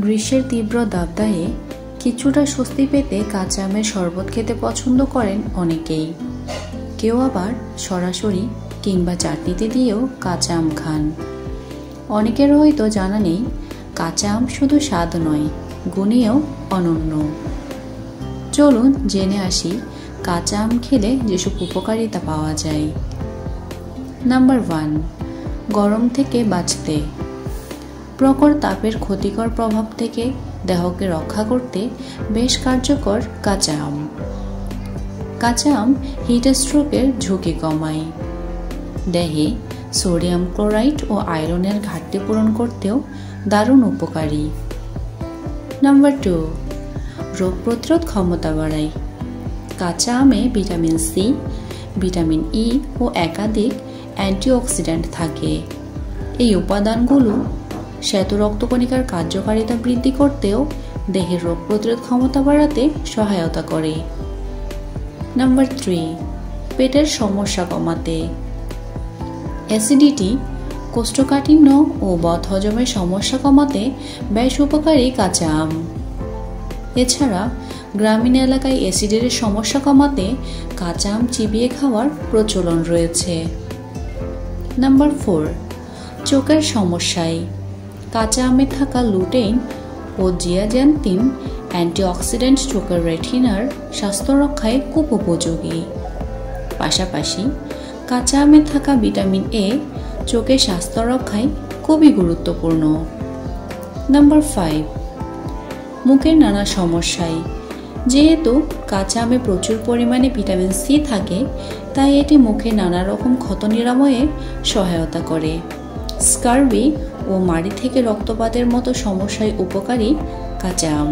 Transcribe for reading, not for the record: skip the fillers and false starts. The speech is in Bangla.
গ্রীষ্মের তীব্র দাবদাহে কিছুটা স্বস্তি পেতে কাঁচা আমের শরবত খেতে পছন্দ করেন অনেকেই। কেউ আবার সরাসরি কিংবা চাটনিতে দিয়েও কাঁচা আম খান। অনেকের হয়তো জানা নেই, কাঁচা আম শুধু স্বাদ নয়, গুণেও অনন্য। চলুন জেনে আসি কাঁচা আম খেলে যেসব উপকারিতা পাওয়া যায়। নাম্বার 1, গরম থেকে বাঁচতে। প্রখর তাপের ক্ষতিকর প্রভাব থেকে দেহকে রক্ষা করতে বেশ কার্যকর কাঁচা আম। কাঁচা আম হিট স্ট্রোকের ঝুঁকি কমায়। দেহে সোডিয়াম ক্লোরাইড ও আয়রনের ঘাটতি পূরণ করতেও দারুণ উপকারী। নাম্বার 2, রোগ প্রতিরোধ ক্ষমতা বাড়ায়। কাঁচা আমে ভিটামিন সি, ভিটামিন ই ও একাধিক অ্যান্টিঅক্সিডেন্ট থাকে। এই উপাদানগুলো শ্বেত রক্তকণিকার কার্যকারিতা বৃদ্ধি করতেও দেহের রোগ প্রতিরোধ ক্ষমতা বাড়াতে সহায়তা করে। নাম্বার 3, পেটের সমস্যা কমাতে। অ্যাসিডিটি, কোষ্ঠকাঠিন্য ও বদহজমের সমস্যা কমাতে বেশ উপকারী কাঁচা আম। এছাড়া গ্রামীণ এলাকায় অ্যাসিডের সমস্যা কমাতে কাঁচা আম চিবিয়ে খাওয়ার প্রচলন রয়েছে। নাম্বার 4, চোখের সমস্যায়। কাঁচা আমে থাকা লুটেইন ও জিয়াজেন্থিন অ্যান্টিঅক্সিডেন্ট চোখের রেটিনার স্বাস্থ্য রক্ষায় খুব উপযোগী। পাশাপাশি কাঁচা আমে থাকা ভিটামিন এ চোখের স্বাস্থ্য রক্ষায় খুবই গুরুত্বপূর্ণ। নাম্বার 5, মুখের নানা সমস্যায়। যেহেতু কাঁচা আমে প্রচুর পরিমাণে ভিটামিন সি থাকে, তাই এটি মুখে নানা রকম ক্ষত নিরাময়ে সহায়তা করে। স্কারবি ও মাড়ি থেকে রক্তপাতের মতো সমস্যায় উপকারী কাঁচা আম।